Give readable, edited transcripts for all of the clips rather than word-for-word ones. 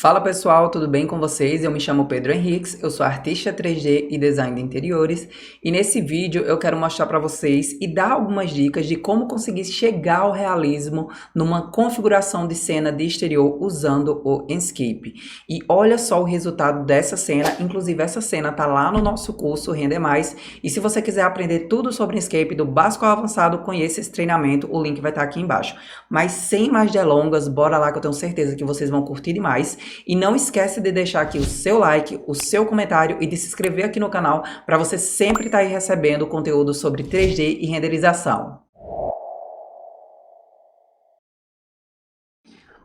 Fala pessoal, tudo bem com vocês? Eu me chamo Pedro Henriques, eu sou artista 3D e design de interiores e nesse vídeo eu quero mostrar para vocês e dar algumas dicas de como conseguir chegar ao realismo numa configuração de cena de exterior usando o Enscape. E olha só o resultado dessa cena, inclusive essa cena tá lá no nosso curso Render Mais e se você quiser aprender tudo sobre Enscape do básico ao avançado, conheça esse treinamento, o link vai estar aqui embaixo. Mas sem mais delongas, bora lá que eu tenho certeza que vocês vão curtir demais. E não esquece de deixar aqui o seu like, o seu comentário e de se inscrever aqui no canal para você sempre estar aí recebendo conteúdo sobre 3D e renderização.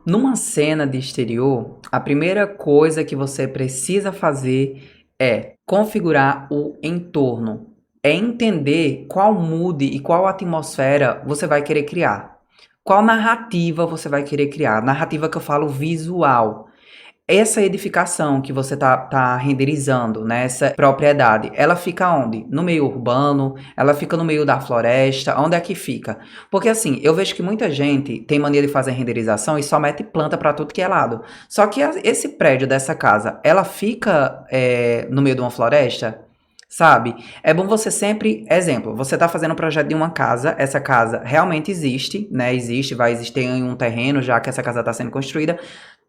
Numa cena de exterior, a primeira coisa que você precisa fazer é configurar o entorno. É entender qual mood e qual atmosfera você vai querer criar. Qual narrativa você vai querer criar. Narrativa que eu falo visual. Essa edificação que você tá renderizando, né, essa propriedade, ela fica onde? No meio urbano? Ela fica no meio da floresta? Onde é que fica? Porque assim, eu vejo que muita gente tem mania de fazer renderização e só mete planta para tudo que é lado. Só que esse prédio dessa casa, ela fica no meio de uma floresta? Sabe? É bom você sempre, exemplo, você está fazendo um projeto de uma casa, essa casa realmente existe, né? Existe, vai existir em um terreno já que essa casa está sendo construída.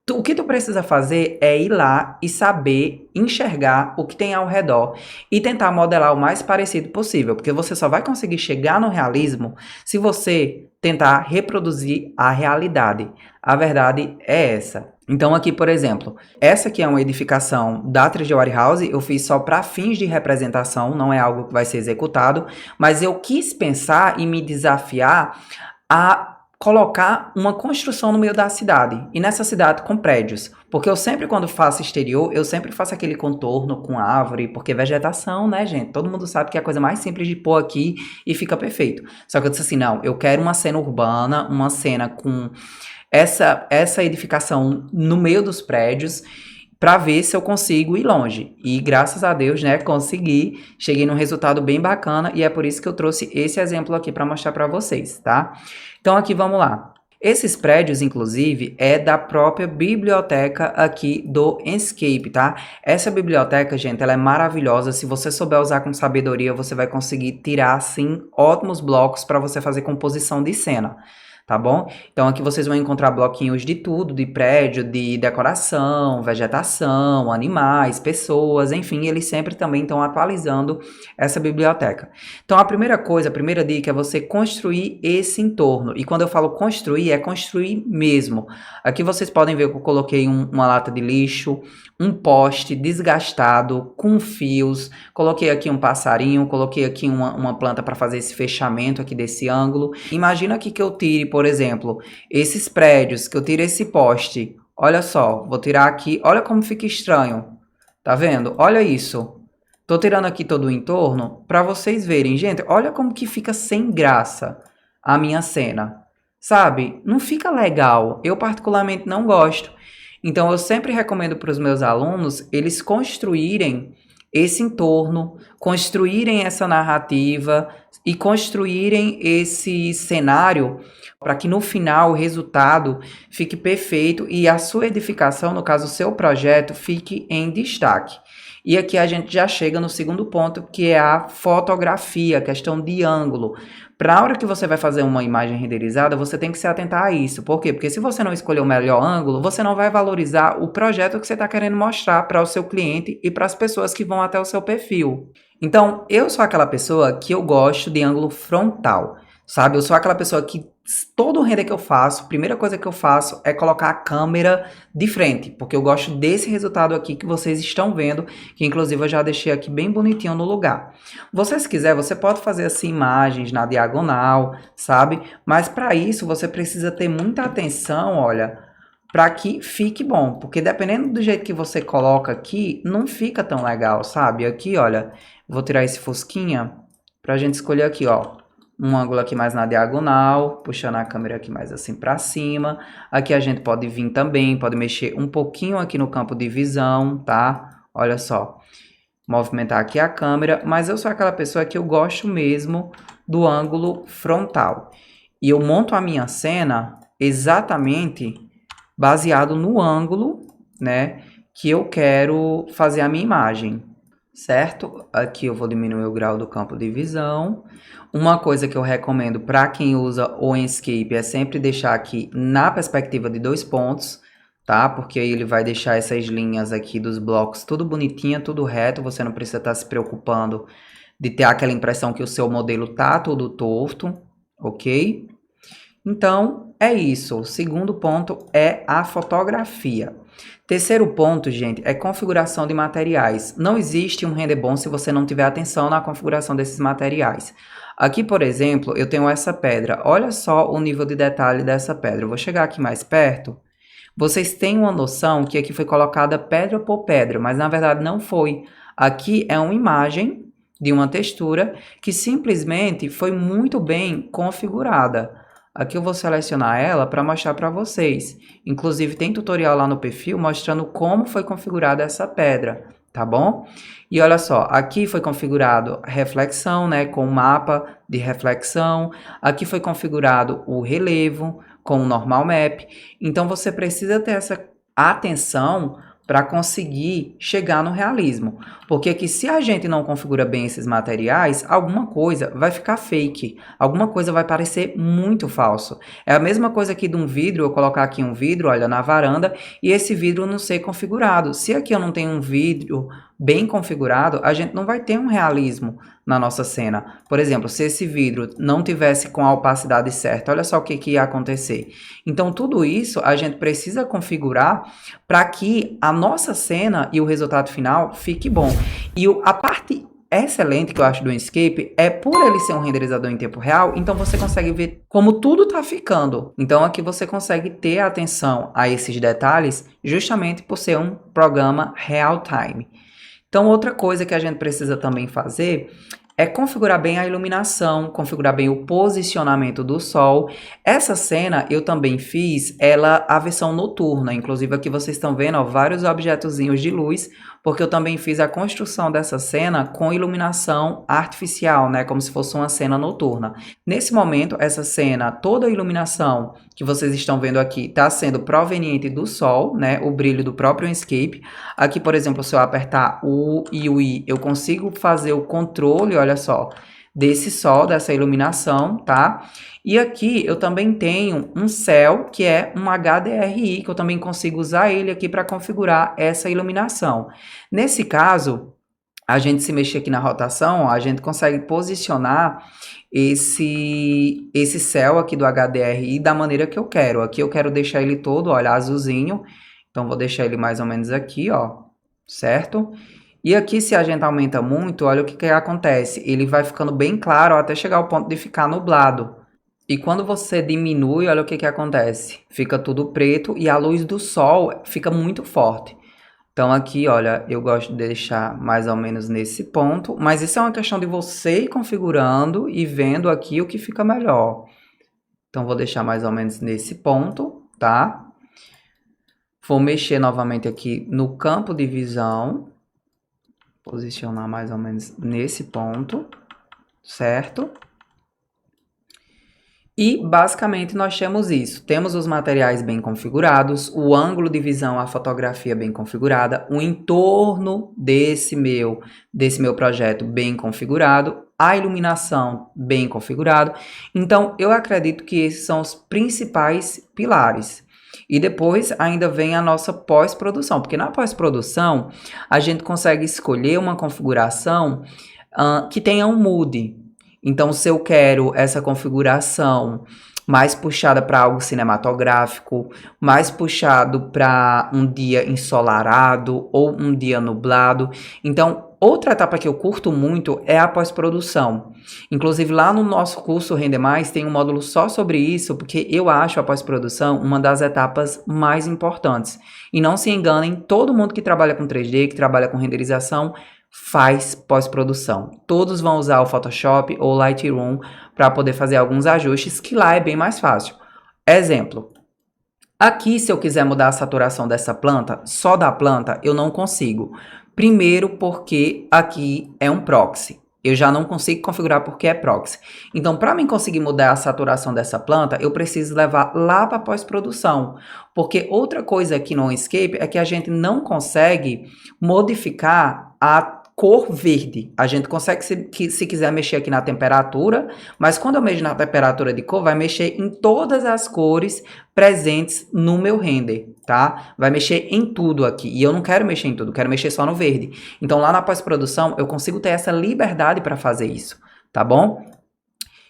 O que tu precisa fazer é ir lá e saber enxergar o que tem ao redor e tentar modelar o mais parecido possível, porque você só vai conseguir chegar no realismo se você tentar reproduzir a realidade. A verdade é essa. Então aqui, por exemplo, essa aqui é uma edificação da 3D Warehouse, eu fiz só para fins de representação, não é algo que vai ser executado, mas eu quis pensar e me desafiar a colocar uma construção no meio da cidade, e nessa cidade com prédios, porque eu sempre quando faço exterior, eu sempre faço aquele contorno com árvore, porque vegetação, né gente, todo mundo sabe que é a coisa mais simples de pôr aqui e fica perfeito, só que eu disse assim, não, eu quero uma cena urbana, uma cena com essa edificação no meio dos prédios, para ver se eu consigo ir longe. E graças a Deus, né, consegui, cheguei num resultado bem bacana e é por isso que eu trouxe esse exemplo aqui para mostrar para vocês, tá? Então aqui vamos lá. Esses prédios, inclusive, é da própria biblioteca aqui do Enscape, tá? Essa biblioteca, gente, ela é maravilhosa. Se você souber usar com sabedoria, você vai conseguir tirar, assim, ótimos blocos para você fazer composição de cena. Tá bom? Então aqui vocês vão encontrar bloquinhos de tudo, de prédio, de decoração, vegetação, animais, pessoas, enfim, eles sempre também estão atualizando essa biblioteca. Então a primeira coisa, a primeira dica é você construir esse entorno. E quando eu falo construir, é construir mesmo. Aqui vocês podem ver que eu coloquei uma lata de lixo, um poste desgastado, com fios, coloquei aqui um passarinho, coloquei aqui uma planta para fazer esse fechamento aqui desse ângulo. Imagina aqui que eu tire, por exemplo, esses prédios, que eu tire esse poste. Olha só, vou tirar aqui, olha como fica estranho. Tá vendo? Olha isso. Tô tirando aqui todo o entorno para vocês verem. Gente, olha como que fica sem graça a minha cena. Sabe? Não fica legal. Eu particularmente não gosto. Então eu sempre recomendo para os meus alunos eles construírem esse entorno, construírem essa narrativa e construírem esse cenário para que no final o resultado fique perfeito e a sua edificação, no caso o seu projeto, fique em destaque. E aqui a gente já chega no segundo ponto, que é a fotografia, a questão de ângulo. Para a hora que você vai fazer uma imagem renderizada, você tem que se atentar a isso. Por quê? Porque se você não escolher o melhor ângulo, você não vai valorizar o projeto que você está querendo mostrar para o seu cliente e para as pessoas que vão até o seu perfil. Então, eu sou aquela pessoa que eu gosto de ângulo frontal, sabe? Eu sou aquela pessoa que todo render que eu faço, a primeira coisa que eu faço é colocar a câmera de frente, porque eu gosto desse resultado aqui que vocês estão vendo, que inclusive eu já deixei aqui bem bonitinho no lugar. Você, se quiser, você pode fazer assim imagens na diagonal, sabe? Mas para isso você precisa ter muita atenção, olha, para que fique bom, porque dependendo do jeito que você coloca aqui, não fica tão legal, sabe? Aqui, olha, vou tirar esse fosquinha pra gente escolher aqui, ó. Um ângulo aqui mais na diagonal, puxando a câmera aqui mais assim para cima. Aqui a gente pode vir também, pode mexer um pouquinho aqui no campo de visão, tá? Olha só, movimentar aqui a câmera, mas eu sou aquela pessoa que eu gosto mesmo do ângulo frontal. E eu monto a minha cena exatamente baseado no ângulo né, que eu quero fazer a minha imagem, certo? Aqui eu vou diminuir o grau do campo de visão. Uma coisa que eu recomendo para quem usa o Enscape é sempre deixar aqui na perspectiva de 2 pontos, tá? Porque aí ele vai deixar essas linhas aqui dos blocos tudo bonitinha, tudo reto, você não precisa estar se preocupando de ter aquela impressão que o seu modelo tá tudo torto, ok? Então, é isso. O segundo ponto é a fotografia. Terceiro ponto, gente, é configuração de materiais. Não existe um render bom se você não tiver atenção na configuração desses materiais. Aqui, por exemplo, eu tenho essa pedra. Olha só o nível de detalhe dessa pedra. Eu vou chegar aqui mais perto. Vocês têm uma noção que aqui foi colocada pedra por pedra, mas na verdade não foi. Aqui é uma imagem de uma textura que simplesmente foi muito bem configurada. Aqui eu vou selecionar ela para mostrar para vocês. Inclusive tem tutorial lá no perfil mostrando como foi configurada essa pedra, tá bom? E olha só, aqui foi configurado a reflexão, né, com o mapa de reflexão. Aqui foi configurado o relevo com o normal map. Então você precisa ter essa atenção para conseguir chegar no realismo. Porque que se a gente não configura bem esses materiais, alguma coisa vai ficar fake, alguma coisa vai parecer muito falso. É a mesma coisa aqui de um vidro, eu colocar aqui um vidro, olha, na varanda, e esse vidro não ser configurado. Se aqui eu não tenho um vidro bem configurado, a gente não vai ter um realismo na nossa cena. Por exemplo, se esse vidro não tivesse com a opacidade certa, olha só o que ia acontecer. Então, tudo isso a gente precisa configurar para que a nossa cena e o resultado final fique bom. E a parte excelente que eu acho do Enscape é por ele ser um renderizador em tempo real, então você consegue ver como tudo está ficando. Então aqui você consegue ter atenção a esses detalhes justamente por ser um programa real time. Então outra coisa que a gente precisa também fazer é configurar bem a iluminação, configurar bem o posicionamento do sol. Essa cena eu também fiz ela a versão noturna, inclusive aqui vocês estão vendo ó, vários objetozinhos de luz, porque eu também fiz a construção dessa cena com iluminação artificial, né, como se fosse uma cena noturna. Nesse momento, essa cena, toda a iluminação que vocês estão vendo aqui está sendo proveniente do sol, né, o brilho do próprio Enscape. Aqui, por exemplo, se eu apertar o U e o I, eu consigo fazer o controle, olha só, desse sol, dessa iluminação, tá? E aqui eu também tenho um céu, que é um HDRI, que eu também consigo usar ele aqui para configurar essa iluminação. Nesse caso, a gente se mexer aqui na rotação, ó, a gente consegue posicionar esse céu aqui do HDRI da maneira que eu quero. Aqui eu quero deixar ele todo, olha, azulzinho. Então, vou deixar ele mais ou menos aqui, ó, certo? E aqui, se a gente aumenta muito, olha o que acontece. Ele vai ficando bem claro ó, até chegar ao ponto de ficar nublado. E quando você diminui, olha o que acontece. Fica tudo preto e a luz do sol fica muito forte. Então aqui, olha, eu gosto de deixar mais ou menos nesse ponto. Mas isso é uma questão de você ir configurando e vendo aqui o que fica melhor. Então vou deixar mais ou menos nesse ponto, tá? Vou mexer novamente aqui no campo de visão. Posicionar mais ou menos nesse ponto, certo? E basicamente nós temos isso, temos os materiais bem configurados, o ângulo de visão, a fotografia bem configurada, o entorno desse meu projeto bem configurado, a iluminação bem configurado. Então eu acredito que esses são os principais pilares. E depois ainda vem a nossa pós-produção, porque na pós-produção a gente consegue escolher uma configuração que tenha um mood. Então, se eu quero essa configuração mais puxada para algo cinematográfico, mais puxado para um dia ensolarado ou um dia nublado. Então, outra etapa que eu curto muito é a pós-produção. Inclusive, lá no nosso curso Render Mais tem um módulo só sobre isso, porque eu acho a pós-produção uma das etapas mais importantes. E não se enganem, todo mundo que trabalha com 3D, que trabalha com renderização, faz pós-produção. Todos vão usar o Photoshop ou Lightroom para poder fazer alguns ajustes, que lá é bem mais fácil. Exemplo. Aqui, se eu quiser mudar a saturação dessa planta, só da planta, eu não consigo. Primeiro porque aqui é um proxy. Eu já não consigo configurar porque é proxy. Então, para mim conseguir mudar a saturação dessa planta, eu preciso levar lá para pós-produção. Porque outra coisa aqui no Onscape é que a gente não consegue modificar a cor verde. A gente consegue, se quiser, mexer aqui na temperatura, mas quando eu mexo na temperatura de cor, vai mexer em todas as cores presentes no meu render, tá? Vai mexer em tudo aqui. E eu não quero mexer em tudo, quero mexer só no verde. Então, lá na pós-produção, eu consigo ter essa liberdade para fazer isso, tá bom?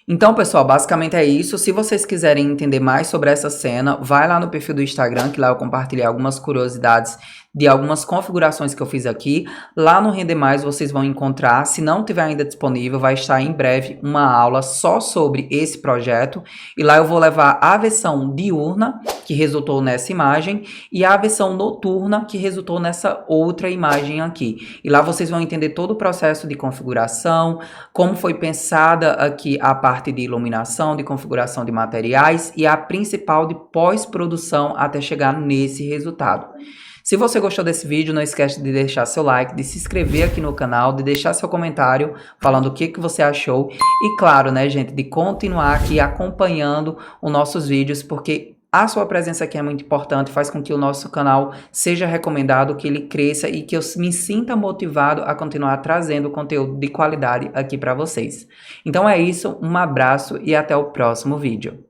Então, pessoal, basicamente é isso. Se vocês quiserem entender mais sobre essa cena, vai lá no perfil do Instagram, que lá eu compartilhei algumas curiosidades de algumas configurações que eu fiz aqui. Lá no Render Mais vocês vão encontrar, se não tiver ainda disponível, vai estar em breve uma aula só sobre esse projeto. E lá eu vou levar a versão diurna, que resultou nessa imagem, e a versão noturna, que resultou nessa outra imagem aqui. E lá vocês vão entender todo o processo de configuração, como foi pensada aqui a parte de iluminação, de configuração de materiais e a principal de pós-produção até chegar nesse resultado. Se você gostou desse vídeo, não esquece de deixar seu like, de se inscrever aqui no canal, de deixar seu comentário falando o que você achou e, claro, né, gente, de continuar aqui acompanhando os nossos vídeos, porque a sua presença aqui é muito importante, faz com que o nosso canal seja recomendado, que ele cresça e que eu me sinta motivado a continuar trazendo conteúdo de qualidade aqui para vocês. Então é isso, um abraço e até o próximo vídeo.